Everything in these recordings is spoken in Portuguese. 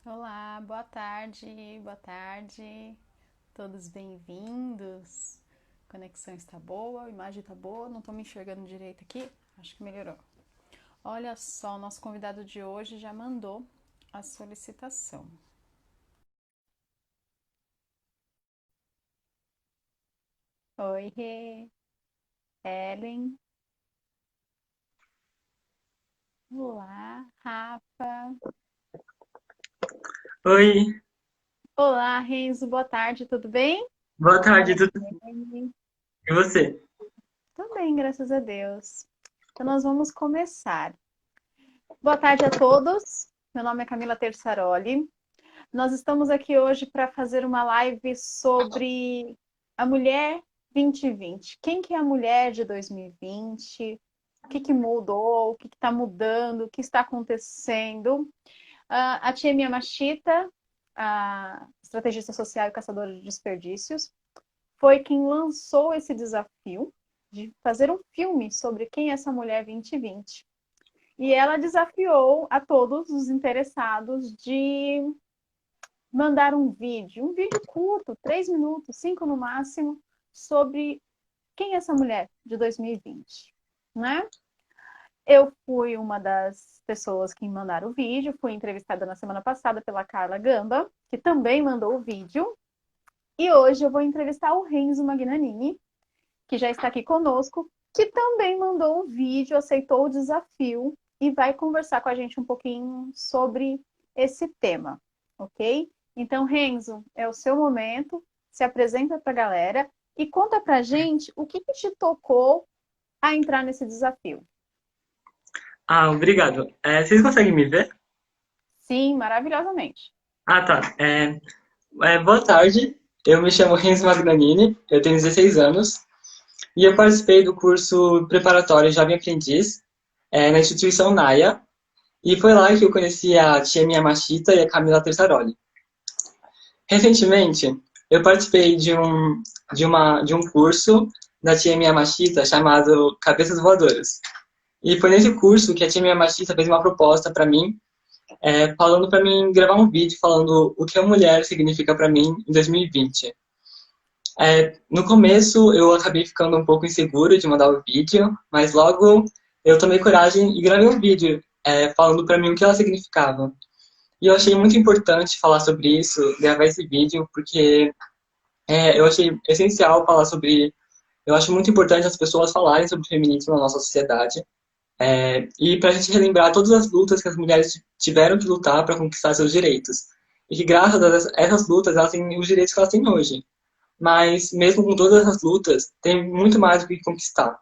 Olá, boa tarde, boa tarde. Todos bem-vindos. A conexão está boa, a imagem está boa, não estou me enxergando direito aqui, acho que melhorou. Olha só, o nosso convidado de hoje já mandou a solicitação. Oi, Rê, Ellen. Olá, Rafa. Oi, Olá, Renzo, boa tarde, tudo bem? boa tarde, tudo Bem. e você? Tudo bem, graças a Deus. Então, nós vamos começar. Boa tarde a todos. Meu nome é Camila Tersaroli. Nós estamos aqui hoje para fazer uma live sobre a mulher 2020. Quem que é a mulher de 2020? O que que mudou? O que está mudando? O que está acontecendo? A Tia Miyamashita, a estrategista social e caçadora de desperdícios, foi quem lançou esse desafio de fazer um filme sobre quem é essa mulher 2020. E ela desafiou a todos os interessados de mandar um vídeo curto, 3 minutos, 5 no máximo, sobre quem é essa mulher de 2020, né? Eu fui uma das pessoas que mandaram o vídeo, fui entrevistada na semana passada pela Carla Gamba, que também mandou o vídeo, e hoje eu vou entrevistar o Renzo Magnanini, que já está aqui conosco, que também mandou o vídeo, aceitou o desafio e vai conversar com a gente um pouquinho sobre esse tema, ok? Então, Renzo, é o seu momento, se apresenta para a galera e conta para a gente o que te tocou a entrar nesse desafio. Ah, obrigado. Vocês conseguem me ver? Sim, maravilhosamente. Ah, tá. Boa tarde, eu me chamo Renzo Magnanini, eu tenho 16 anos e eu participei do curso preparatório Jovem Aprendiz na instituição Naia e foi lá que eu conheci a tia Miyamashita e a Camila Tersaroli. Recentemente, eu participei de um curso da tia Miyamashita chamado Cabeças Voadoras. E foi nesse curso que a tia Miyamashita fez uma proposta para mim, falando para mim gravar um vídeo falando o que a mulher significa para mim em 2020. No começo eu acabei ficando um pouco inseguro de mandar o vídeo, mas logo eu tomei coragem e gravei um vídeo falando para mim o que ela significava. E eu achei muito importante falar sobre isso, gravar esse vídeo, porque eu achei essencial falar sobre. Eu acho muito importante as pessoas falarem sobre feminismo na nossa sociedade. E para a gente relembrar todas as lutas que as mulheres tiveram que lutar para conquistar seus direitos. E que graças a essas lutas elas têm os direitos que elas têm hoje. Mas mesmo com todas essas lutas, tem muito mais o que conquistar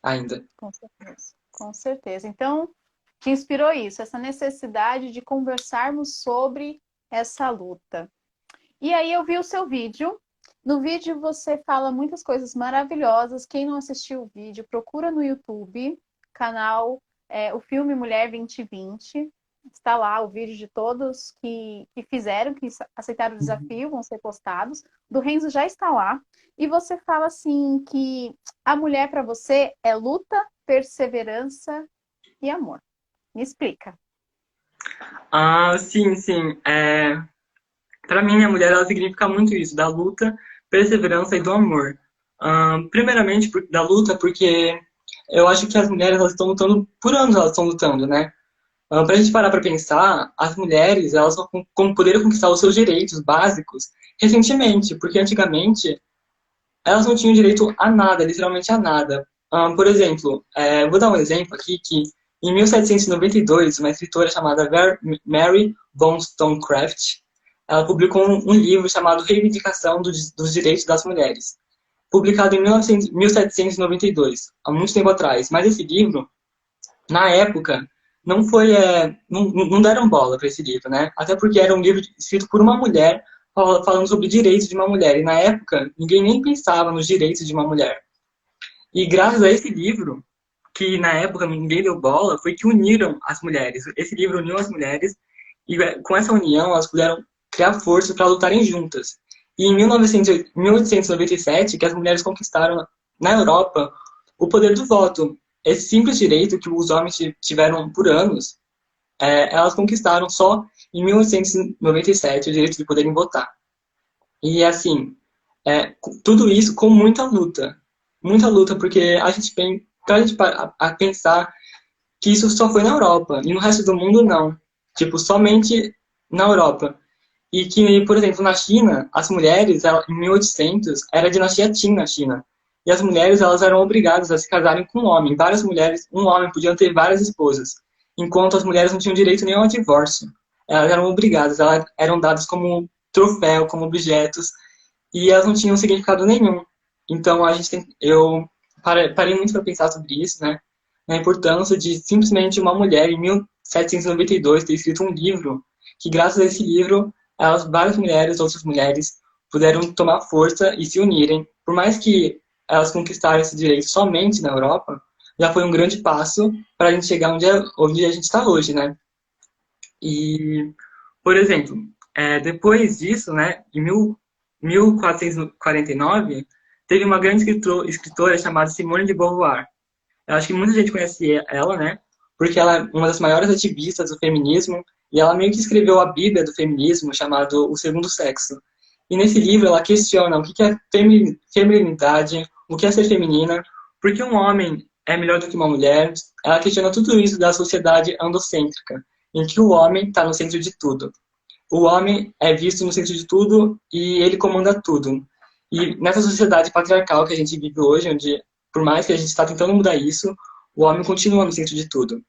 ainda. Com certeza. Com certeza. Então, te inspirou isso, essa necessidade de conversarmos sobre essa luta. E aí eu vi o seu vídeo. No vídeo você fala muitas coisas maravilhosas. Quem não assistiu o vídeo, procura no YouTube, canal o filme Mulher 2020. Está lá o vídeo de todos que fizeram, que aceitaram o desafio, vão ser postados. Do Renzo já está lá. E você fala assim que a mulher para você é luta, perseverança e amor. Me explica. Ah, sim, sim. Para mim, a mulher ela significa muito isso, da luta, perseverança e do amor. Primeiramente, da luta, porque eu acho que as mulheres elas estão lutando, por anos elas estão lutando, né? Para a gente parar para pensar, as mulheres elas só poderam conquistar os seus direitos básicos recentemente, porque antigamente elas não tinham direito a nada, literalmente a nada. Por exemplo, vou dar um exemplo aqui que em 1792 uma escritora chamada Mary Wollstonecraft ela publicou um livro chamado Reivindicação dos Direitos das Mulheres, publicado em 1792, há muito tempo atrás. Mas esse livro na época, não foi, não deram bola para esse livro, né? Até porque era um livro escrito por uma mulher falando sobre direitos de uma mulher. E na época, ninguém nem pensava nos direitos de uma mulher. E graças a esse livro, que na época ninguém deu bola, foi que uniram as mulheres. Esse livro uniu as mulheres e com essa união elas puderam criar força para lutarem juntas. E em 1897, que as mulheres conquistaram na Europa o poder do voto. Esse simples direito que os homens tiveram por anos, elas conquistaram só em 1897 o direito de poderem votar. E assim, tudo isso com muita luta, porque a gente tem, pra gente a pensar que isso só foi na Europa, e no resto do mundo não. Tipo, somente na Europa. E que, por exemplo, na China, as mulheres, em 1800, era a dinastia Qin na China. E as mulheres, elas eram obrigadas a se casarem com um homem. Várias mulheres, um homem podia ter várias esposas. Enquanto as mulheres não tinham direito nenhum ao divórcio. Elas eram obrigadas, elas eram dadas como troféu, como objetos. E elas não tinham significado nenhum. Então, eu parei muito para pensar sobre isso, né? Na importância de simplesmente uma mulher, em 1792, ter escrito um livro, que graças a esse livro, várias mulheres, outras mulheres, puderam tomar força e se unirem. Por mais que elas conquistaram esse direito somente na Europa, já foi um grande passo para a gente chegar onde a gente está hoje, né? E, por exemplo, depois disso, né, em 1449, teve uma grande escritora chamada Simone de Beauvoir. Eu acho que muita gente conhece ela, né? Porque ela é uma das maiores ativistas do feminismo e ela meio que escreveu a Bíblia do feminismo, chamado O Segundo Sexo. E nesse livro ela questiona o que é feminilidade, o que é ser feminina, por que um homem é melhor do que uma mulher. Ela questiona tudo isso da sociedade androcêntrica, em que o homem está no centro de tudo. O homem é visto no centro de tudo e ele comanda tudo. E nessa sociedade patriarcal que a gente vive hoje, onde, por mais que a gente está tentando mudar isso, o homem continua no centro de tudo.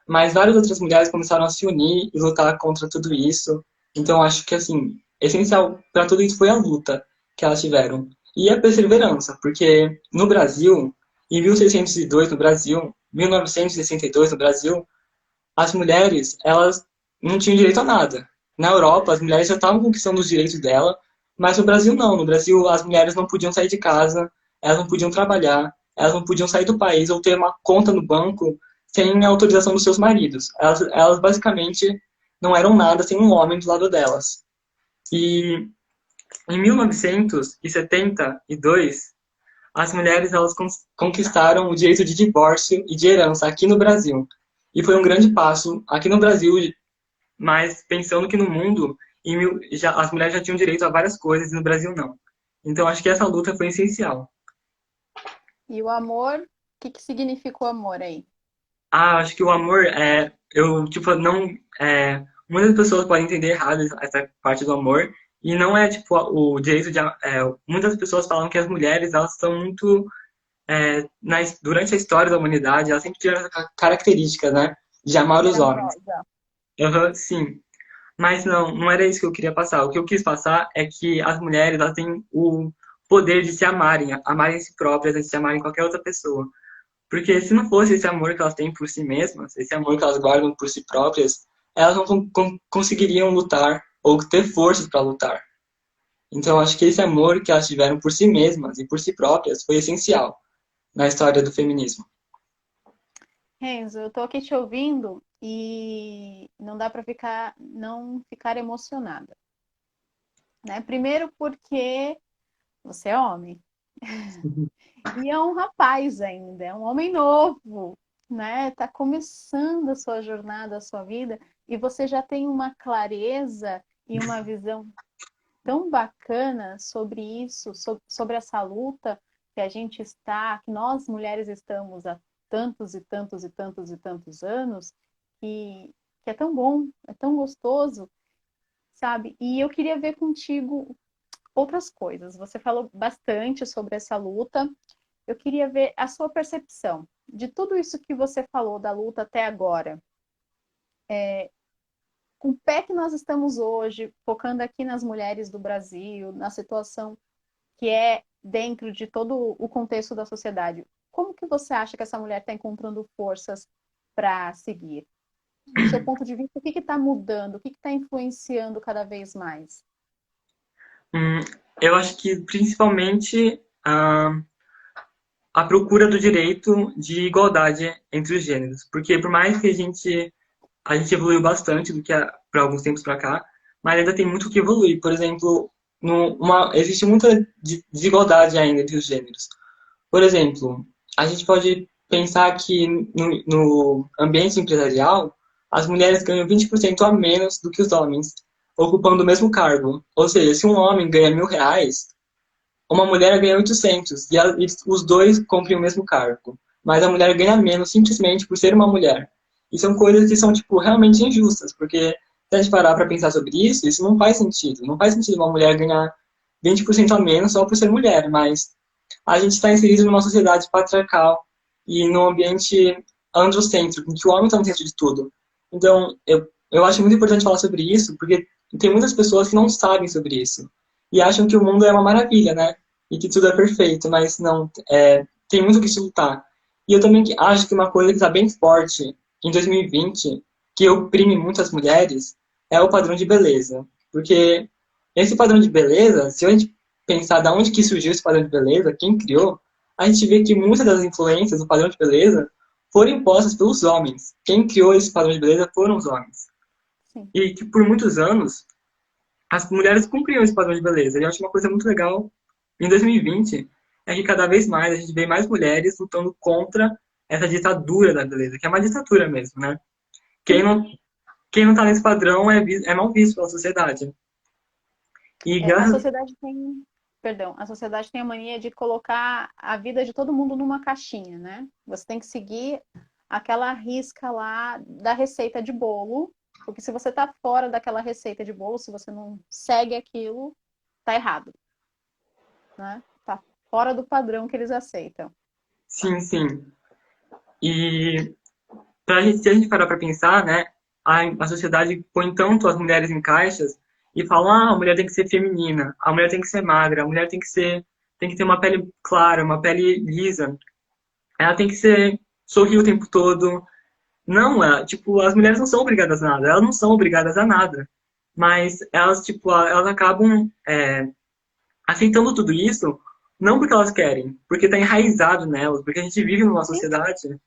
Mas várias outras mulheres começaram a se unir e lutar contra tudo isso. Então, acho que, assim, essencial para tudo isso foi a luta que elas tiveram. E a perseverança, porque no Brasil, em 1602 no Brasil, 1962 no Brasil, as mulheres, elas não tinham direito a nada. Na Europa, as mulheres já estavam conquistando os direitos dela, mas no Brasil não. No Brasil, as mulheres não podiam sair de casa, elas não podiam trabalhar, elas não podiam sair do país ou ter uma conta no banco sem a autorização dos seus maridos. Elas basicamente não eram nada sem um homem do lado delas. E em 1972, as mulheres elas conquistaram o direito de divórcio e de herança aqui no Brasil. E foi um grande passo aqui no Brasil, mas pensando que no mundo as mulheres já tinham direito a várias coisas e no Brasil não. Então acho que essa luta foi essencial. E o amor, o que significa o amor aí? Acho que o amor tipo, não, muitas pessoas podem entender errado essa parte do amor e não é tipo o direito de, muitas pessoas falam que as mulheres elas são muito durante a história da humanidade elas sempre tiveram essa característica, né, de amar Ser os homens. amorosa. Uhum, sim. Mas não era isso que eu queria passar. O que eu quis passar é que as mulheres elas têm o poder de se amarem a si próprias, de se amarem qualquer outra pessoa. Porque se não fosse esse amor que elas têm por si mesmas, esse amor que elas guardam por si próprias, elas não conseguiriam lutar ou ter forças para lutar. Então, acho que esse amor que elas tiveram por si mesmas e por si próprias foi essencial na história do feminismo. Renzo, eu tô aqui te ouvindo e não dá para não ficar emocionada, né? Primeiro porque você é homem e é um rapaz ainda, é um homem novo, né? Tá começando a sua jornada, a sua vida e você já tem uma clareza e uma visão tão bacana sobre isso, sobre essa luta que a gente está, que nós mulheres estamos há tantos e tantos e tantos e tantos anos, que é tão bom, é tão gostoso, sabe? E eu queria ver contigo outras coisas. Você falou bastante sobre essa luta. Eu queria ver a sua percepção de tudo isso que você falou da luta até agora. Com o pé que nós estamos hoje, focando aqui nas mulheres do Brasil, na situação que é dentro de todo o contexto da sociedade. Como que você acha que essa mulher está encontrando forças para seguir? Do seu ponto de vista, o que está mudando? O que está influenciando cada vez mais? Hum, eu acho que principalmente a procura do direito de igualdade entre os gêneros. Porque por mais que a gente evoluiu bastante do que para alguns tempos para cá, mas ainda tem muito que evoluir. Por exemplo, existe muita desigualdade ainda entre os gêneros. Por exemplo, a gente pode pensar que no ambiente empresarial, as mulheres ganham 20% a menos do que os homens, ocupando o mesmo cargo. Ou seja, se um homem ganha R$ 1.000, uma mulher ganha 800 e os dois cumprem o mesmo cargo. Mas a mulher ganha menos simplesmente por ser uma mulher. E são coisas que são, tipo, realmente injustas, porque se a gente parar para pensar sobre isso, isso não faz sentido. Não faz sentido uma mulher ganhar 20% a menos só por ser mulher, mas a gente está inserido numa sociedade patriarcal e num ambiente androcêntrico, em que o homem está no centro de tudo. Então, eu acho muito importante falar sobre isso, porque tem muitas pessoas que não sabem sobre isso e acham que o mundo é uma maravilha, né? E que tudo é perfeito, mas não, tem muito o que se lutar. E eu também acho que uma coisa que está bem forte em 2020, que oprime muitas mulheres, é o padrão de beleza. Porque esse padrão de beleza, se a gente pensar de onde que surgiu esse padrão de beleza, quem criou, a gente vê que muitas das influências do padrão de beleza foram impostas pelos homens. Quem criou esse padrão de beleza foram os homens. Sim. E que por muitos anos as mulheres cumpriam esse padrão de beleza. E eu acho uma coisa muito legal em 2020 é que cada vez mais a gente vê mais mulheres lutando contra essa ditadura da beleza, que é uma ditadura mesmo, né? Quem Sim. não, quem não tá nesse padrão é mal visto pela sociedade. E A graças. sociedade tem, perdão, a sociedade tem a mania de colocar a vida de todo mundo numa caixinha, né? Você tem que seguir aquela risca lá da receita de bolo, porque se você tá fora daquela receita de bolo, se você não segue aquilo, tá errado, né? Tá fora do padrão que eles aceitam. Sim, sim. E se a gente parar para pensar, né, a sociedade põe tanto as mulheres em caixas e fala, ah, a mulher tem que ser feminina, a mulher tem que ser magra, a mulher tem que ter uma pele clara, uma pele lisa, ela tem que sorrir o tempo todo. Não, tipo, as mulheres não são obrigadas a nada, elas não são obrigadas a nada. Mas elas, tipo, elas acabam aceitando tudo isso, não porque elas querem, porque está enraizado nelas, porque a gente vive numa Sim. sociedade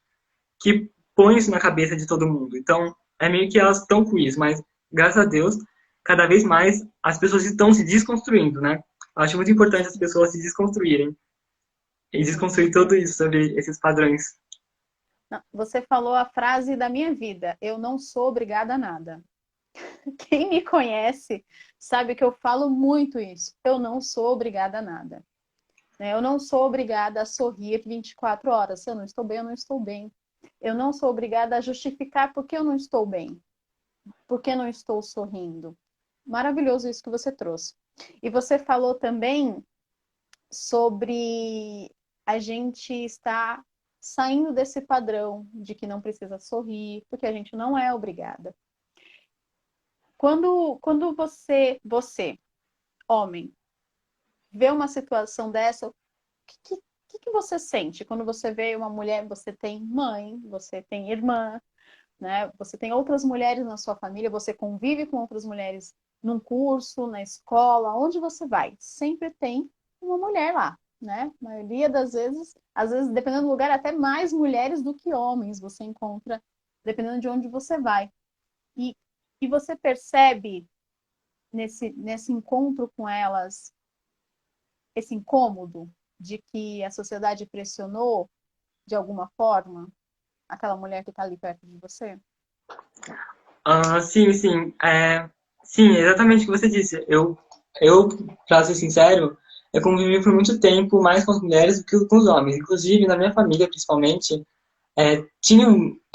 que põe isso na cabeça de todo mundo. Então, é meio que elas estão com isso, mas graças a Deus, cada vez mais as pessoas estão se desconstruindo, né? Eu acho muito importante as pessoas se desconstruírem e Sim. desconstruir tudo isso sobre esses padrões. Não, você falou a frase da minha vida: eu não sou obrigada a nada. Quem me conhece sabe que eu falo muito isso. Eu não sou obrigada a nada. Né? Eu não sou obrigada a sorrir 24 horas. Se eu não estou bem, eu não estou bem. Eu não sou obrigada a justificar porque eu não estou bem, porque não estou sorrindo. Maravilhoso isso que você trouxe. E você falou também sobre a gente estar saindo desse padrão de que não precisa sorrir, porque a gente não é obrigada. Quando homem, vê uma situação dessa, o que você sente? Quando você vê uma mulher, você tem mãe, você tem irmã, né? Você tem outras mulheres na sua família, você convive com outras mulheres num curso, na escola, onde você vai, sempre tem uma mulher lá, né? A maioria das vezes, às vezes, dependendo do lugar, até mais mulheres do que homens você encontra, dependendo de onde você vai. E, e você percebe nesse encontro com elas esse incômodo de que a sociedade pressionou de alguma forma aquela mulher que está ali perto de você? Sim, sim. Sim, exatamente o que você disse. Eu, pra ser sincero, eu convivi por muito tempo mais com as mulheres do que com os homens. Inclusive, na minha família, principalmente,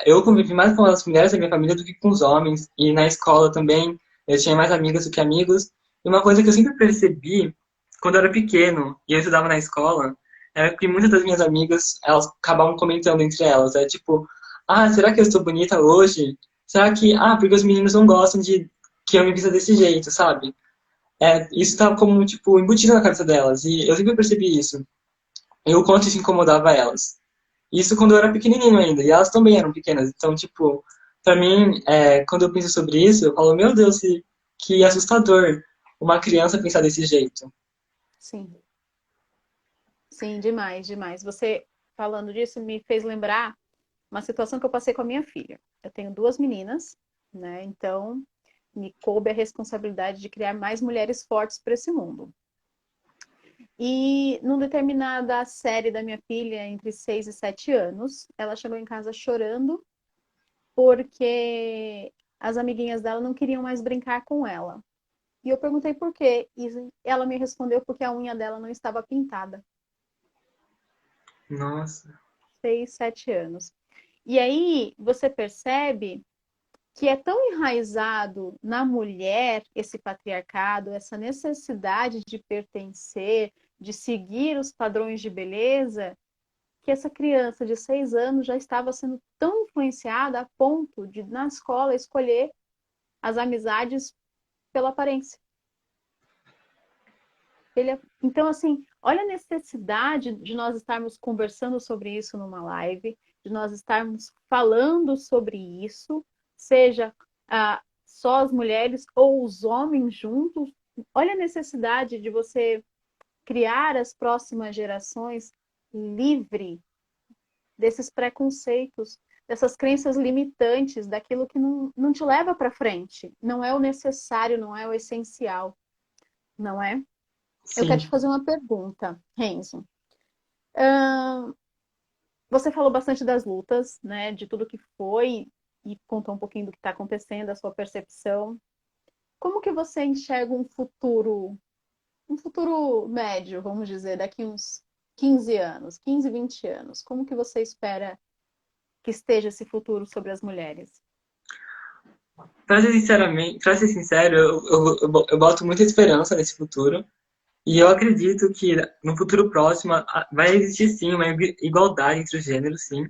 eu convivi mais com as mulheres da minha família do que com os homens. E na escola também, eu tinha mais amigas do que amigos. E uma coisa que eu sempre percebi, quando eu era pequeno e eu estudava na escola, era que muitas das minhas amigas, elas acabavam comentando entre elas. É tipo, ah, será que eu estou bonita hoje? Será que, porque os meninos não gostam de que eu me vista desse jeito, sabe? Isso tá como, tipo, embutido na cabeça delas. E eu sempre percebi isso. E o quanto isso incomodava elas. Isso quando eu era pequenininho ainda, e elas também eram pequenas. Então, tipo, pra mim, quando eu penso sobre isso, eu falo, meu Deus, que assustador uma criança pensar desse jeito. Sim, sim, demais, demais. Você falando disso me fez lembrar uma situação que eu passei com a minha filha. Eu tenho duas meninas, né? Então, me coube a responsabilidade de criar mais mulheres fortes para esse mundo. E numa determinada série da minha filha, entre 6 e 7 anos, ela chegou em casa chorando porque as amiguinhas dela não queriam mais brincar com ela. E eu perguntei por quê. E ela me respondeu porque a unha dela não estava pintada. Nossa. 6, 7 anos. E aí você percebe que é tão enraizado na mulher esse patriarcado, essa necessidade de pertencer, de seguir os padrões de beleza, que essa criança de 6 anos já estava sendo tão influenciada a ponto de, na escola, escolher as amizades pela aparência. Então, assim, olha a necessidade de nós estarmos conversando sobre isso numa live, de nós estarmos falando sobre isso, seja só as mulheres ou os homens juntos. Olha a necessidade de você criar as próximas gerações livre desses preconceitos, dessas crenças limitantes, daquilo que não te leva para frente. Não é o necessário, não é o essencial, não é? Eu quero te Sim. fazer uma pergunta, Renzo. Você falou bastante das lutas, né? De tudo que foi e contou um pouquinho do que está acontecendo, a sua percepção. Como que você enxerga um futuro médio, vamos dizer, daqui uns 15 anos, 15, 20 anos? Como que você espera que esteja esse futuro sobre as mulheres? Pra ser sincero, eu boto muita esperança nesse futuro. E eu acredito que no futuro próximo vai existir sim uma igualdade entre os gêneros, sim.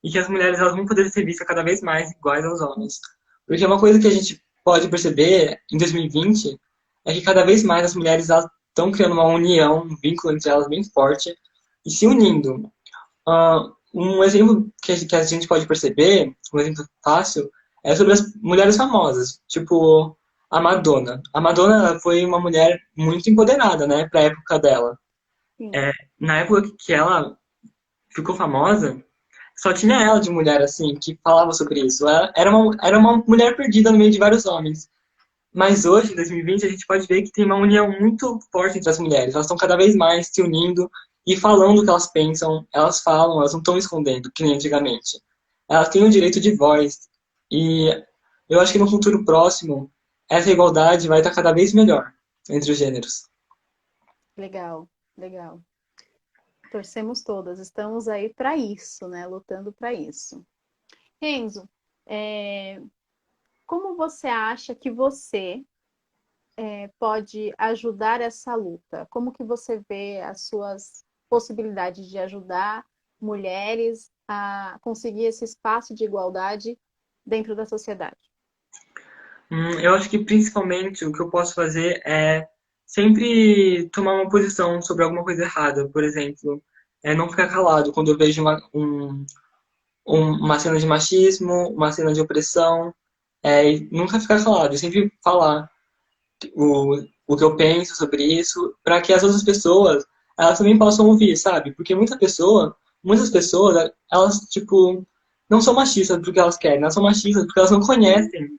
E que as mulheres elas vão poder ser vistas cada vez mais iguais aos homens. Porque uma coisa que a gente pode perceber em 2020 é que cada vez mais as mulheres estão criando uma união, um vínculo entre elas bem forte e se unindo. Um exemplo que a gente pode perceber, um exemplo fácil, é sobre as mulheres famosas, tipo a Madonna. A Madonna ela foi uma mulher muito empoderada, né, para a época dela. Sim, Na época que ela ficou famosa, só tinha ela de mulher assim que falava sobre isso. Ela era uma mulher perdida no meio de vários homens. Mas hoje, em 2020, a gente pode ver que tem uma união muito forte entre as mulheres. Elas estão cada vez mais se unindo e falando o que elas pensam. Elas falam, elas não estão escondendo, que nem antigamente. Elas têm o direito de voz. E eu acho que no futuro próximo, essa igualdade vai estar cada vez melhor entre os gêneros. legal, legal. Torcemos todas, estamos aí para isso, né? Lutando para isso. Renzo, é, como você acha que você pode ajudar essa luta? Como que você vê as suas possibilidades de ajudar mulheres a conseguir esse espaço de igualdade dentro da sociedade? Eu acho que principalmente o que eu posso fazer é sempre tomar uma posição sobre alguma coisa errada. Por exemplo, não ficar calado quando eu vejo uma cena de machismo, uma cena de opressão, e nunca ficar calado, e sempre falar o que eu penso sobre isso, para que as outras pessoas elas também possam ouvir, sabe? Porque muitas pessoas, elas tipo não são machistas porque elas querem, elas são machistas porque elas não conhecem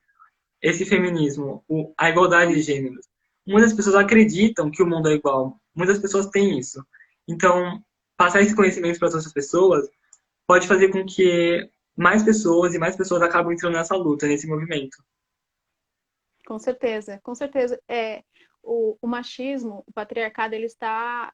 esse feminismo, a igualdade de gêneros. Muitas pessoas acreditam que o mundo é igual, muitas pessoas têm isso. Então, passar esse conhecimento para as outras pessoas pode fazer com que mais pessoas e mais pessoas acabem entrando nessa luta, nesse movimento. Com certeza, com certeza. O machismo, o patriarcado, ele está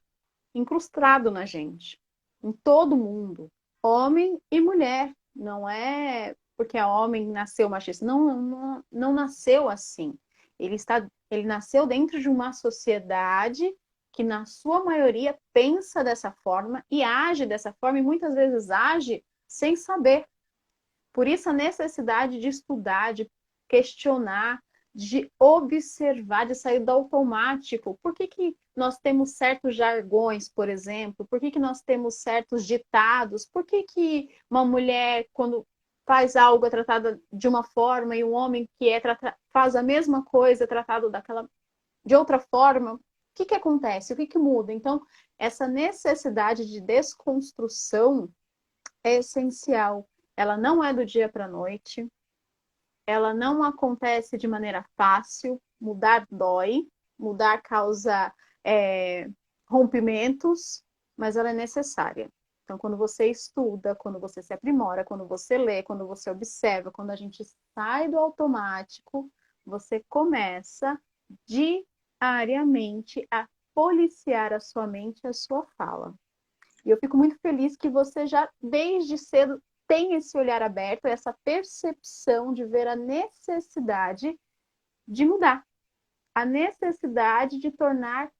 incrustado na gente, em todo mundo, homem e mulher. Não é porque a homem nasceu machista, não nasceu assim. Ele nasceu dentro de uma sociedade que, na sua maioria, pensa dessa forma e age dessa forma, e muitas vezes age sem saber. Por isso a necessidade de estudar, de questionar, de observar, de sair do automático. Por que que nós temos certos jargões, por exemplo? Por que que nós temos certos ditados? Por que que uma mulher, quando faz algo, é tratada de uma forma e um homem que faz a mesma coisa é tratado de outra forma? O que que acontece? O que que muda? Então, essa necessidade de desconstrução é essencial. Ela não é do dia para a noite, ela não acontece de maneira fácil. Mudar dói, mudar causa rompimentos, mas ela é necessária. Então, quando você estuda, quando você se aprimora, quando você lê, quando você observa, quando a gente sai do automático, você começa diariamente a policiar a sua mente e a sua fala. E eu fico muito feliz que você já, desde cedo, tem esse olhar aberto, essa percepção de ver a necessidade de mudar, a necessidade de tornar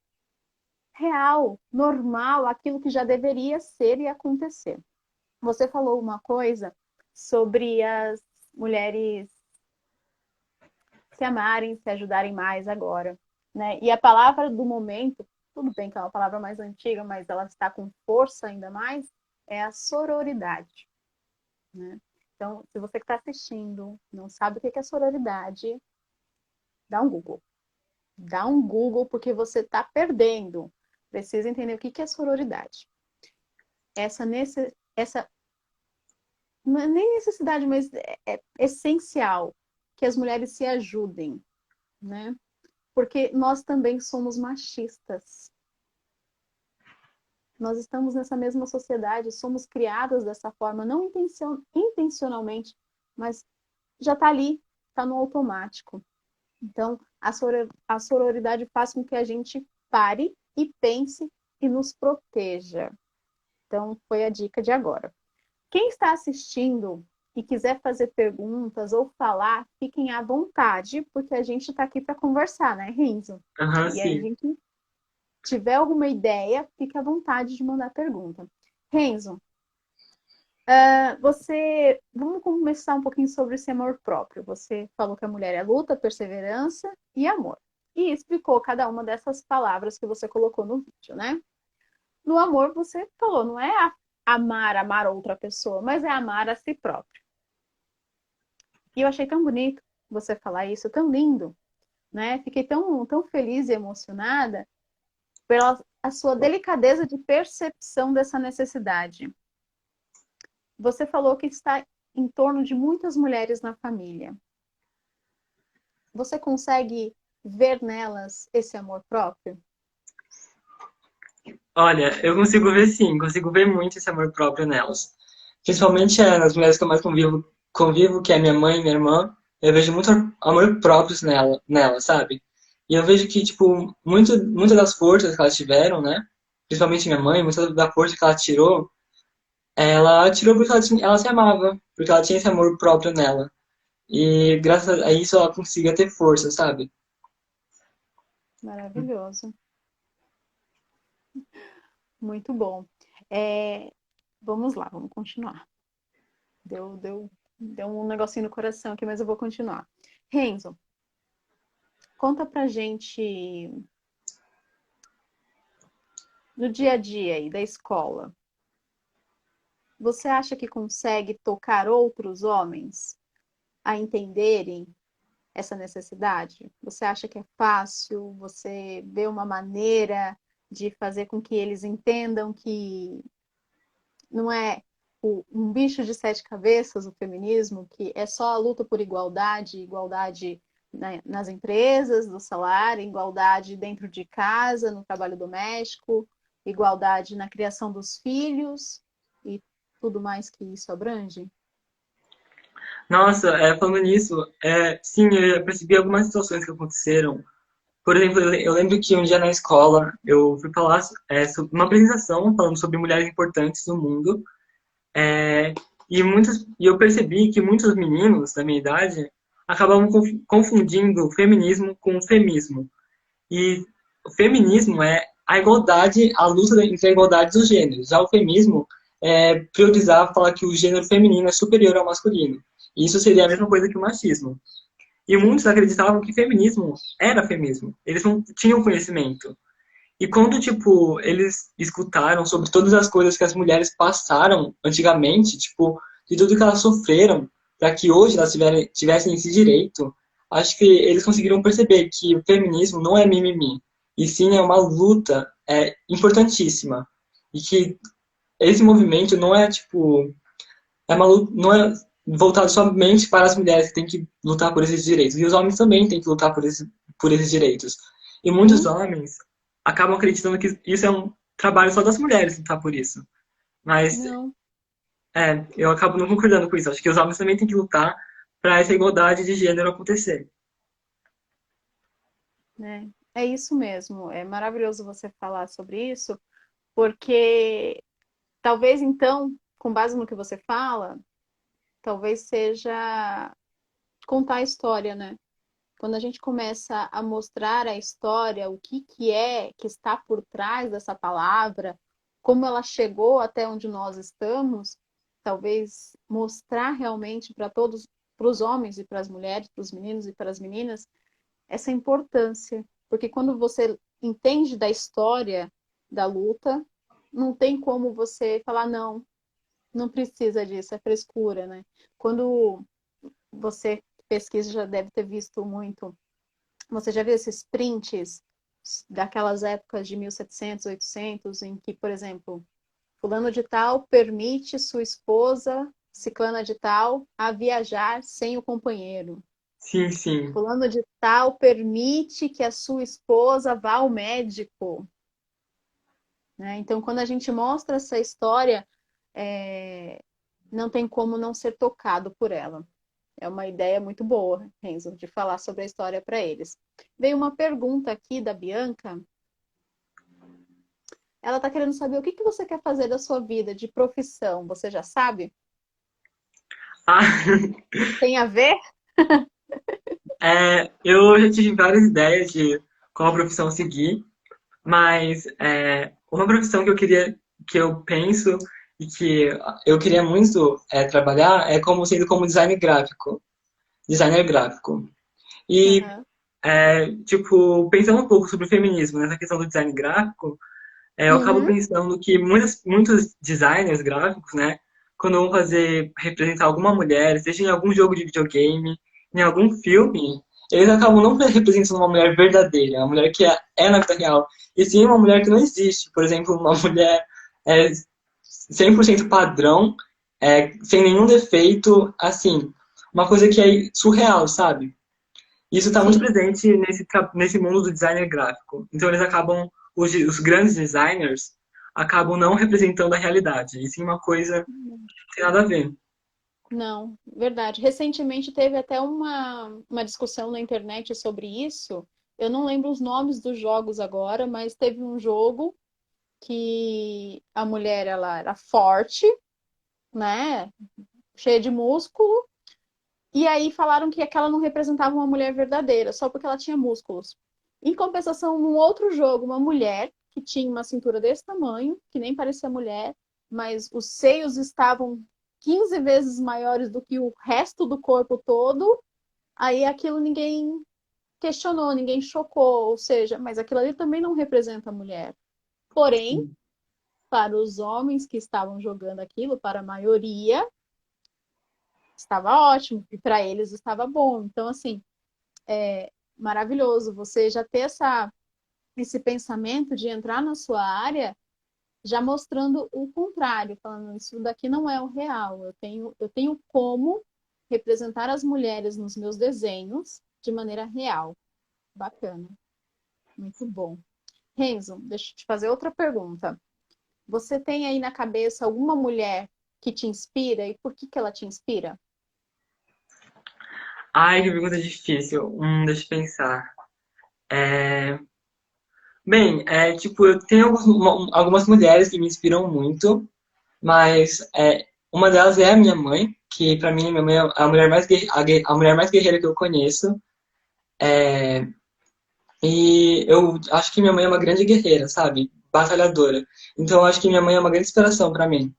real, normal, aquilo que já deveria ser e acontecer. Você falou uma coisa sobre as mulheres se amarem, se ajudarem mais agora, né? E a palavra do momento, tudo bem que é uma palavra mais antiga, mas ela está com força ainda mais, é a sororidade, né? Então, se você que está assistindo não sabe o que é sororidade, dá um Google. Dá um Google porque você está perdendo. Precisa entender o que é sororidade. Essa não é nem necessidade, mas é essencial que as mulheres se ajudem, né? Porque nós também somos machistas. Nós estamos nessa mesma sociedade, somos criadas dessa forma, não intencionalmente, mas já está ali, está no automático. Então, a sororidade faz com que a gente pare e pense e nos proteja. Então, foi a dica de agora. Quem está assistindo e quiser fazer perguntas ou falar, fiquem à vontade, porque a gente está aqui para conversar, né, Renzo? Aham, E aí, a sim. gente tiver alguma ideia, fique à vontade de mandar pergunta. Renzo, vamos começar um pouquinho sobre esse amor próprio. Você falou que a mulher é luta, perseverança e amor. E explicou cada uma dessas palavras que você colocou no vídeo, né? No amor, você falou, não é amar outra pessoa, mas é amar a si próprio. E eu achei tão bonito você falar isso, tão lindo, né? Fiquei tão feliz e emocionada pela a sua delicadeza de percepção dessa necessidade. Você falou que está em torno de muitas mulheres na família. Você consegue ver nelas esse amor próprio? Olha, eu consigo ver sim, consigo ver muito esse amor próprio nelas. Principalmente nas mulheres que eu mais convivo, que é minha mãe e minha irmã, eu vejo muito amor próprio nela, sabe? E eu vejo que, tipo, muitas das forças que elas tiveram, né? Principalmente minha mãe, muita da força que ela tirou porque ela se amava, porque ela tinha esse amor próprio nela. E graças a isso ela conseguia ter força, sabe? Maravilhoso. Muito bom. Vamos lá, vamos continuar. Deu um negocinho no coração aqui, mas eu vou continuar. Renzo, conta pra gente no dia a dia aí da escola. Você acha que consegue tocar outros homens a entenderem essa necessidade? Você acha que é fácil? Você vê uma maneira de fazer com que eles entendam que não é um bicho de sete cabeças o feminismo, que é só a luta por igualdade, igualdade nas empresas, do salário, igualdade dentro de casa, no trabalho doméstico, igualdade na criação dos filhos e tudo mais que isso abrange? Nossa, falando nisso, sim, eu percebi algumas situações que aconteceram. Por exemplo, eu lembro que um dia na escola eu fui falar sobre uma apresentação falando sobre mulheres importantes no mundo. É, e eu percebi que muitos meninos da minha idade acabavam confundindo o feminismo com o femismo. E o feminismo é a igualdade, a luta entre a igualdade dos gêneros. Já o feminismo é priorizar, falar que o gênero feminino é superior ao masculino. E isso seria a mesma coisa que o machismo. E muitos acreditavam que feminismo era feminismo. Eles não tinham conhecimento. E quando, tipo, eles escutaram sobre todas as coisas que as mulheres passaram antigamente, tipo, de tudo que elas sofreram, para que hoje elas tivessem esse direito, acho que eles conseguiram perceber que o feminismo não é mimimi, e sim é uma luta importantíssima. E que esse movimento não é, tipo, não é voltado somente para as mulheres que têm que lutar por esses direitos, e os homens também têm que lutar por esses direitos. E muitos Sim, homens acabam acreditando que isso é um trabalho só das mulheres lutar por isso. Mas Não, eu acabo não concordando com isso. Acho que os homens também têm que lutar para essa igualdade de gênero acontecer. né? É isso mesmo. É maravilhoso você falar sobre isso, porque talvez então, com base no que você fala, talvez seja contar a história, né? Quando a gente começa a mostrar a história, o que que é que está por trás dessa palavra, como ela chegou até onde nós estamos, talvez mostrar realmente para todos, para os homens e para as mulheres, para os meninos e para as meninas, essa importância. Porque quando você entende da história da luta, não tem como você falar, não, não precisa disso, é frescura, né? Quando você pesquisa, já deve ter visto muito. Você já viu esses prints daquelas épocas de 1700, 800, em que, por exemplo, fulano de tal permite sua esposa, ciclana de tal, a viajar sem o companheiro. Sim, sim. Fulano de tal permite que a sua esposa vá ao médico, né? Então, quando a gente mostra essa história, é, não tem como não ser tocado por ela. É uma ideia muito boa, Renzo, de falar sobre a história para eles. Veio uma pergunta aqui da Bianca. Ela está querendo saber o que que você quer fazer da sua vida de profissão. Você já sabe? Ah, Tem a ver? eu já tive várias ideias de qual profissão seguir, mas uma profissão que eu penso e que eu queria muito trabalhar é como sendo como designer gráfico. E, Uhum. tipo, pensando um pouco sobre o feminismo, nessa questão do design gráfico, eu acabo Uhum. pensando que muitos designers gráficos, né, quando vão representar alguma mulher, seja em algum jogo de videogame, em algum filme, eles acabam não representando uma mulher verdadeira, uma mulher que é na vida real, e sim uma mulher que não existe. Por exemplo, uma mulher é, 100% padrão, sem nenhum defeito, assim, uma coisa que é surreal, sabe? Isso está muito Sim. presente nesse mundo do designer gráfico. Então eles acabam, os grandes designers acabam não representando a realidade. E sim uma coisa que não tem nada a ver. Não, verdade. Recentemente teve até uma discussão na internet sobre isso. Eu não lembro os nomes dos jogos agora, mas teve um jogo que a mulher ela era forte, né? Cheia de músculo. E aí falaram que aquela não representava uma mulher verdadeira, só porque ela tinha músculos. Em compensação, num outro jogo, uma mulher que tinha uma cintura desse tamanho, que nem parecia mulher, mas os seios estavam 15 vezes maiores do que o resto do corpo todo, aí aquilo ninguém questionou, ninguém chocou, ou seja, mas aquilo ali também não representa a mulher. Porém, para os homens que estavam jogando aquilo, para a maioria, estava ótimo, e para eles estava bom. Então, assim, maravilhoso você já ter esse pensamento de entrar na sua área já mostrando o contrário, falando isso daqui não é o real. Eu tenho como representar as mulheres nos meus desenhos de maneira real. Bacana, muito bom. Renzo, deixa eu te fazer outra pergunta. Você tem aí na cabeça alguma mulher que te inspira e por que que ela te inspira? Ai, que pergunta difícil. Deixa eu pensar. Bem, tipo, eu tenho algumas mulheres que me inspiram muito, mas uma delas é a minha mãe, que pra mim, minha mãe é a mulher a mulher mais guerreira que eu conheço. E eu acho que minha mãe é uma grande guerreira, sabe? Batalhadora. Então eu acho que minha mãe é uma grande inspiração pra mim.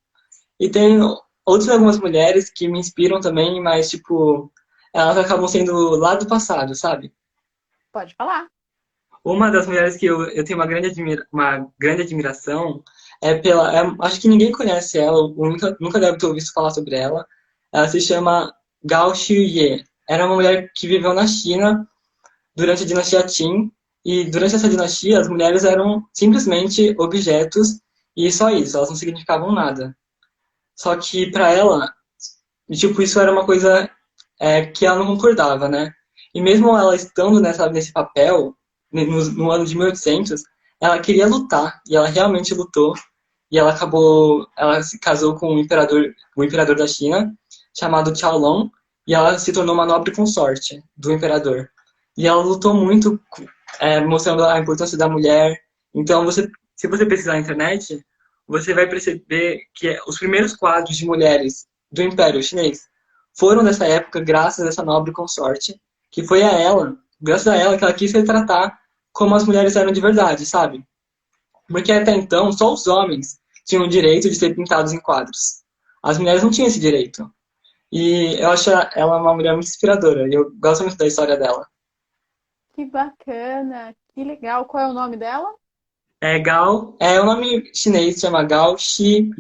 E tem outras algumas mulheres que me inspiram também, mas tipo, elas acabam sendo lá do passado, sabe? Pode falar. Uma das mulheres que eu tenho uma grande admiração acho que ninguém conhece ela, ou nunca deve ter ouvido falar sobre ela. Ela se chama Gao Xiuye. Era uma mulher que viveu na China durante a dinastia Qin, e durante essa dinastia as mulheres eram simplesmente objetos e só isso, elas não significavam nada. Só que para ela, tipo, isso era uma coisa que ela não concordava, né? E mesmo ela estando nesse papel, no ano de 1800, ela queria lutar, e ela realmente lutou. e ela se casou com o imperador da China, chamado Qiaolong, e ela se tornou uma nobre consorte do imperador. E ela lutou muito, mostrando a importância da mulher. Então, se você pesquisar na internet, você vai perceber que os primeiros quadros de mulheres do Império Chinês foram dessa época, graças a essa nobre consorte, que foi a ela, graças a ela, que ela quis retratar como as mulheres eram de verdade, sabe? Porque até então, só os homens tinham o direito de ser pintados em quadros. As mulheres não tinham esse direito. E eu acho ela uma mulher muito inspiradora. E eu gosto muito da história dela. Que bacana, que legal. Qual é o nome dela? O nome chinês chama Gao Xie.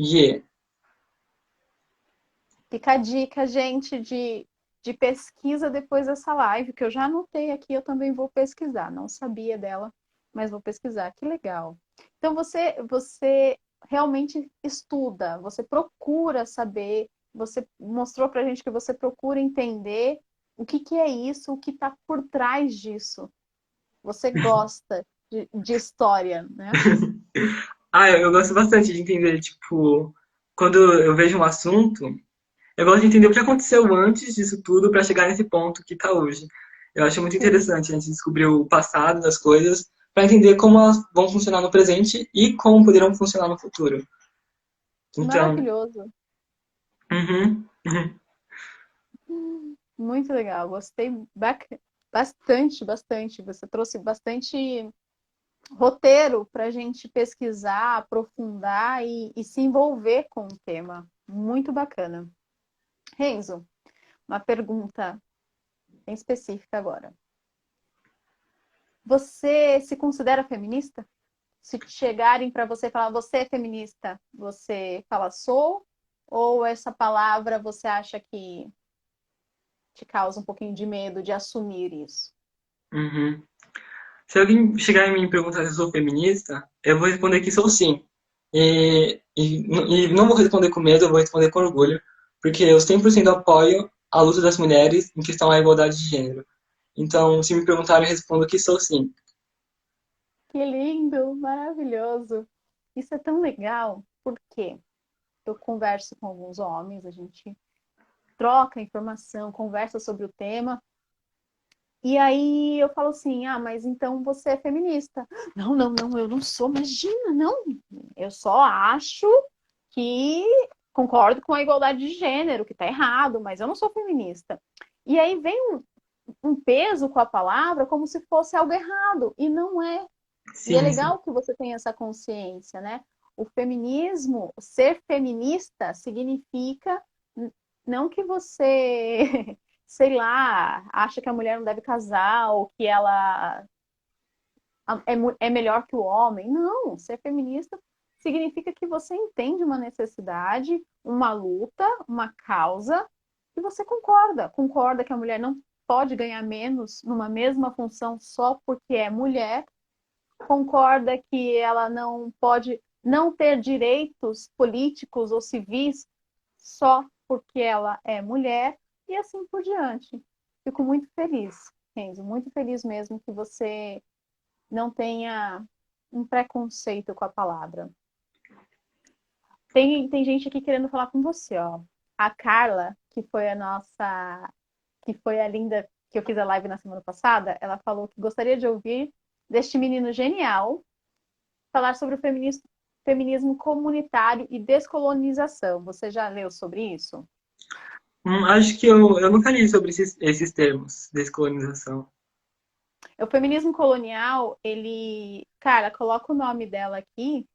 Fica a dica, gente, de pesquisa depois dessa live, que eu já anotei aqui, eu também vou pesquisar. Não sabia dela, mas vou pesquisar. Que legal. Então você realmente estuda, você procura saber, você mostrou pra gente que você procura entender o que que é isso, o que está por trás disso. Você gosta de história, né? Eu gosto bastante de entender, tipo, quando eu vejo um assunto, eu gosto de entender o que aconteceu antes disso tudo para chegar nesse ponto que tá hoje. Eu acho muito Sim, interessante a gente descobrir o passado das coisas para entender como elas vão funcionar no presente e como poderão funcionar no futuro. Então, maravilhoso. uhum. Muito legal, gostei bastante, bastante. Você trouxe bastante roteiro para a gente pesquisar, aprofundar e se envolver com o tema. Muito bacana. Renzo, uma pergunta bem específica agora. Você se considera feminista? Se chegarem para você e falar, você é feminista, você fala sou? Ou essa palavra você acha que te causa um pouquinho de medo de assumir isso? Uhum. Se alguém chegar em mim e perguntar se eu sou feminista, eu vou responder que sou sim. E não vou responder com medo, eu vou responder com orgulho, porque eu 100% apoio a luta das mulheres em questão à igualdade de gênero. Então, se me perguntarem, eu respondo que sou sim. Que lindo, maravilhoso. Isso é tão legal, porque eu converso com alguns homens, a gente troca informação, conversa sobre o tema, e aí eu falo assim: ah, mas então você é feminista. Não, não, não, eu não sou, imagina, não. Eu só acho que concordo com a igualdade de gênero, que tá errado, mas eu não sou feminista. E aí vem um peso com a palavra como se fosse algo errado, e não é. E é Sim, sim. legal que você tenha essa consciência, né? O feminismo, ser feminista, significa não que você, sei lá, acha que a mulher não deve casar ou que ela é melhor que o homem. Não, ser feminista significa que você entende uma necessidade, uma luta, uma causa, e você concorda que a mulher não pode ganhar menos numa mesma função só porque é mulher, concorda que ela não pode não ter direitos políticos ou civis só porque ela é mulher, e assim por diante. Fico muito feliz, Renzo, muito feliz mesmo que você não tenha um preconceito com a palavra. Tem gente aqui querendo falar com você, ó. A Carla, que foi que foi a linda que eu fiz a live na semana passada, ela falou que gostaria de ouvir deste menino genial falar sobre o feminismo comunitário e descolonização. Você já leu sobre isso? Acho que eu nunca li sobre esses termos, descolonização. O feminismo colonial, ele, cara, coloca o nome dela aqui,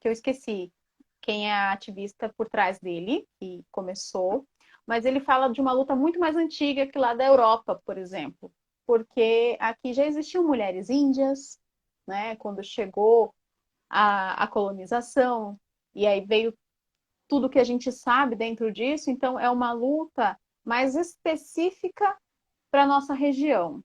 que eu esqueci quem é a ativista por trás dele, que começou, mas ele fala de uma luta muito mais antiga que lá da Europa, por exemplo, porque aqui já existiam mulheres índias, né, quando chegou a colonização, e aí veio tudo que a gente sabe dentro disso, então é uma luta mais específica para a nossa região,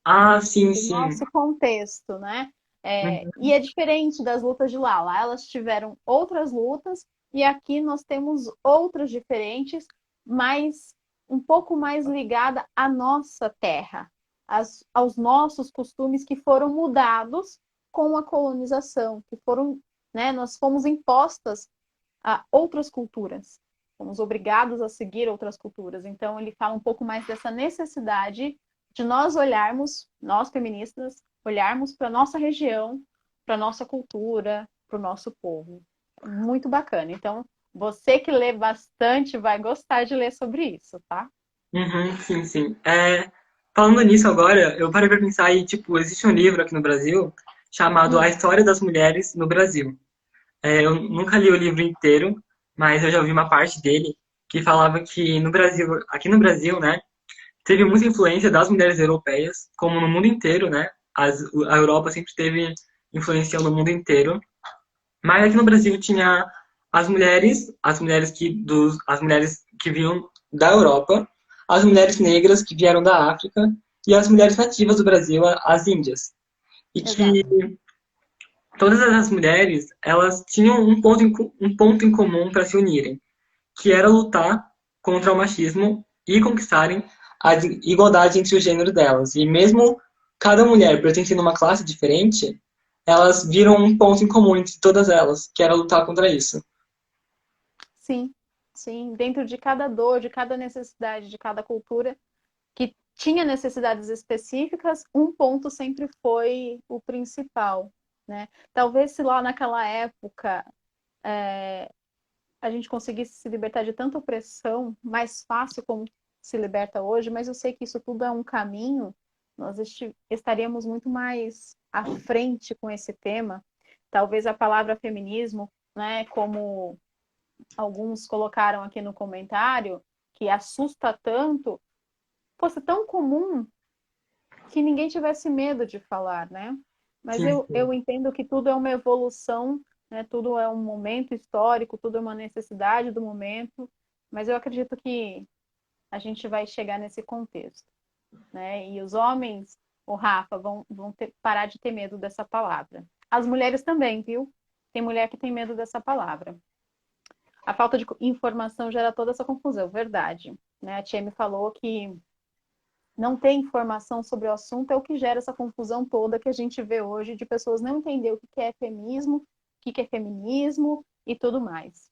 Ah, sim, o sim. nosso contexto, né? E Uhum. é diferente das lutas de lá. Lá elas tiveram outras lutas e aqui nós temos outras diferentes, mas um pouco mais ligada à nossa terra, aos nossos costumes que foram mudados com a colonização, que foram né? Nós fomos impostas a outras culturas. Fomos obrigados a seguir outras culturas. Então, ele fala um pouco mais dessa necessidade de nós olharmos, nós feministas, olharmos para a nossa região, para a nossa cultura, para o nosso povo. Muito bacana. Então, você que lê bastante vai gostar de ler sobre isso, tá? Uhum, sim, sim. Falando nisso agora, eu parei pra pensar e, tipo, existe um livro aqui no Brasil chamado A Hum, História das Mulheres no Brasil. Eu nunca li o livro inteiro, mas eu já ouvi uma parte dele que falava que no Brasil, aqui no Brasil, né, teve muita influência das mulheres europeias, como no mundo inteiro, né? A Europa sempre teve influenciando o mundo inteiro. Mas aqui no Brasil tinha as mulheres que vinham da Europa, as mulheres negras que vieram da África e as mulheres nativas do Brasil, as índias. E que exato. todas as mulheres, elas tinham um ponto em comum para se unirem, que era lutar contra o machismo e conquistarem a igualdade entre o gênero delas. E mesmo cada mulher pertencendo a uma classe diferente, elas viram um ponto em comum entre todas elas, que era lutar contra isso. Sim, sim. Dentro de cada dor, de cada necessidade, de cada cultura, que tinha necessidades específicas, um ponto sempre foi o principal, né? Talvez se lá naquela época a gente conseguisse se libertar de tanta opressão, mais fácil como se liberta hoje, mas eu sei que isso tudo é um caminho, nós estaríamos muito mais à frente com esse tema. Talvez a palavra feminismo, né, como alguns colocaram aqui no comentário, que assusta tanto, fosse tão comum que ninguém tivesse medo de falar, né? Mas Sim, eu entendo que tudo é uma evolução, né? Tudo é um momento histórico, tudo é uma necessidade do momento, mas eu acredito que a gente vai chegar nesse contexto, né? E os homens, o Rafa, parar de ter medo dessa palavra. As mulheres também, viu? Tem mulher que tem medo dessa palavra. A falta de informação gera toda essa confusão, verdade. Né? A Tia me falou que não ter informação sobre o assunto é o que gera essa confusão toda que a gente vê hoje de pessoas não entender o que é feminismo, o que é feminismo e tudo mais.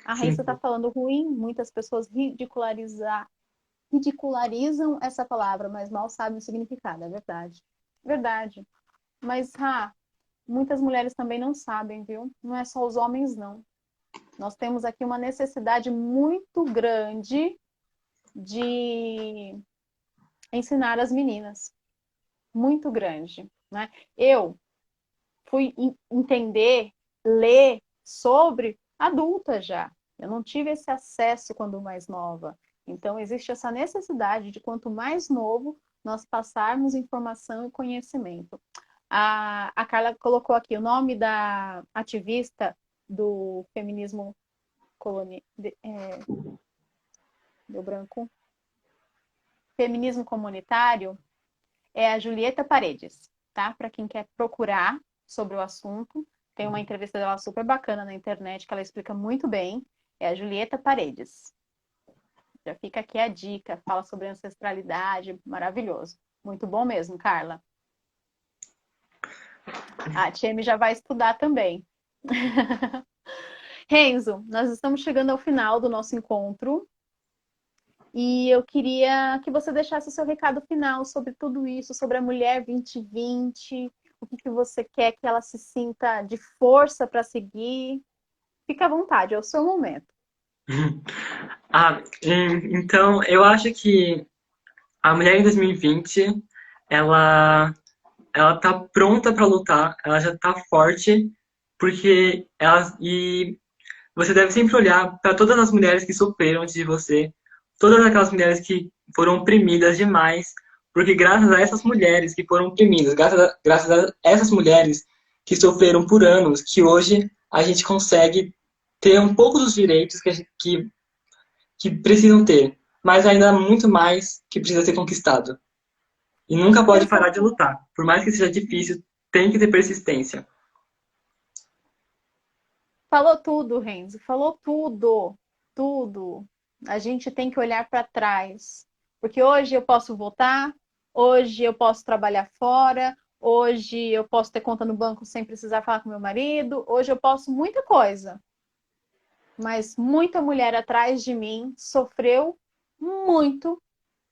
A Raíssa está sim. falando ruim, muitas pessoas ridicularizam essa palavra, mas mal sabem o significado, é verdade. Verdade. Mas, muitas mulheres também não sabem, viu? Não é só os homens, não. Nós temos aqui uma necessidade muito grande de ensinar as meninas. Muito grande, né? Eu fui entender, ler sobre adulta já. Eu não tive esse acesso quando mais nova. Então, existe essa necessidade de, quanto mais novo, nós passarmos informação e conhecimento. A Carla colocou aqui o nome da ativista do feminismo colonial. Deu branco. Feminismo comunitário é a Julieta Paredes, tá? Para quem quer procurar sobre o assunto, tem uma entrevista dela super bacana na internet que ela explica muito bem. É a Julieta Paredes. Já fica aqui a dica, fala sobre ancestralidade, maravilhoso. Muito bom mesmo, Carla. A Tieme já vai estudar também. Renzo, nós estamos chegando ao final do nosso encontro. E eu queria que você deixasse o seu recado final sobre tudo isso, sobre a mulher 2020, o que você quer que ela se sinta de força para seguir. Fica à vontade, é o seu momento. Então, eu acho que a mulher em 2020, ela, ela tá pronta para lutar, ela já tá forte, e você deve sempre olhar para todas as mulheres que sofreram antes de você, todas aquelas mulheres que foram oprimidas demais, porque graças a essas mulheres que foram oprimidas, graças a essas mulheres que sofreram por anos, que hoje a gente consegue ter um pouco dos direitos que precisam ter, mas ainda há muito mais que precisa ser conquistado. E nunca pode parar de Sensacional. lutar. Por mais que seja difícil, tem que ter persistência. Falou tudo, Renzo, falou tudo, tudo. A gente tem que olhar para trás, porque hoje eu posso votar, hoje eu posso trabalhar fora, Hoje eu posso ter conta no banco sem precisar falar com meu marido. Hoje eu posso muita coisa. Mas muita mulher atrás de mim sofreu muito,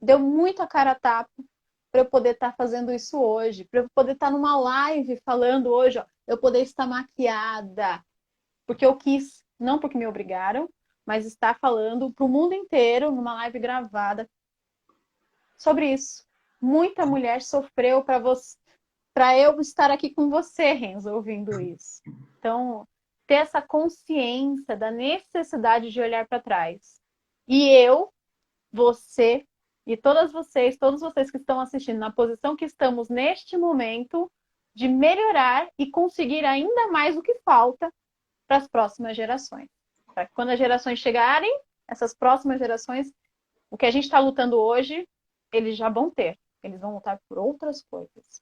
deu muito a cara a tapa para eu poder estar fazendo isso hoje, para eu poder estar numa live falando hoje, ó, eu poder estar maquiada, porque eu quis, não porque me obrigaram, mas estar falando para o mundo inteiro numa live gravada sobre isso. Muita mulher sofreu para você, para eu estar aqui com você, Renzo, ouvindo isso. Então, ter essa consciência da necessidade de olhar para trás. E eu, você e todos vocês que estão assistindo, na posição que estamos neste momento, de melhorar e conseguir ainda mais o que falta para as próximas gerações. Para que quando as gerações chegarem, essas próximas gerações, o que a gente está lutando hoje, eles já vão ter. Eles vão lutar por outras coisas.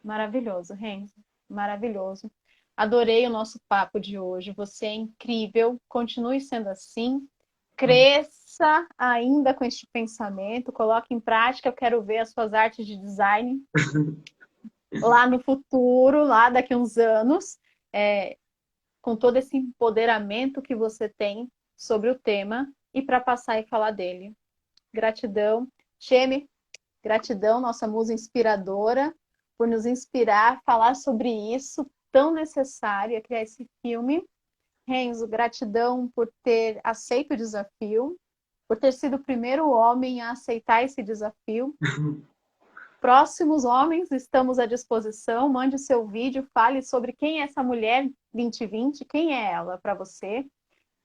Maravilhoso, Renzo. Maravilhoso. Adorei o nosso papo de hoje. Você é incrível. Continue sendo assim. Cresça ainda com este pensamento. Coloque em prática. Eu quero ver as suas artes de design lá no futuro, lá daqui a uns anos, com todo esse empoderamento que você tem sobre o tema e para passar e falar dele. Gratidão. Cheme, gratidão, nossa musa inspiradora, por nos inspirar a falar sobre isso tão necessário, a criar esse filme. Renzo, gratidão por ter aceito o desafio, por ter sido o primeiro homem a aceitar esse desafio. Próximos homens, estamos à disposição. Mande seu vídeo, fale sobre quem é essa mulher 2020, quem é ela para você.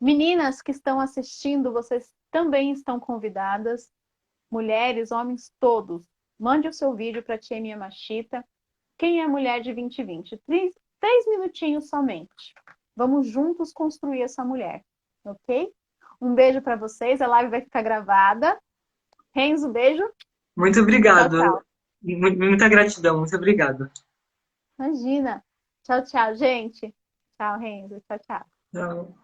Meninas que estão assistindo, vocês também estão convidadas. Mulheres, homens, todos. Mande o seu vídeo para a Tia Miyamashita. Quem é a mulher de 2020? 3 minutinhos somente. Vamos juntos construir essa mulher, ok? Um beijo para vocês. A live vai ficar gravada. Renzo, beijo. Muito Tchau, obrigado. tchau. Muita gratidão, muito obrigado. Imagina. Tchau, tchau, gente. Tchau, Renzo. Tchau, tchau. Tchau.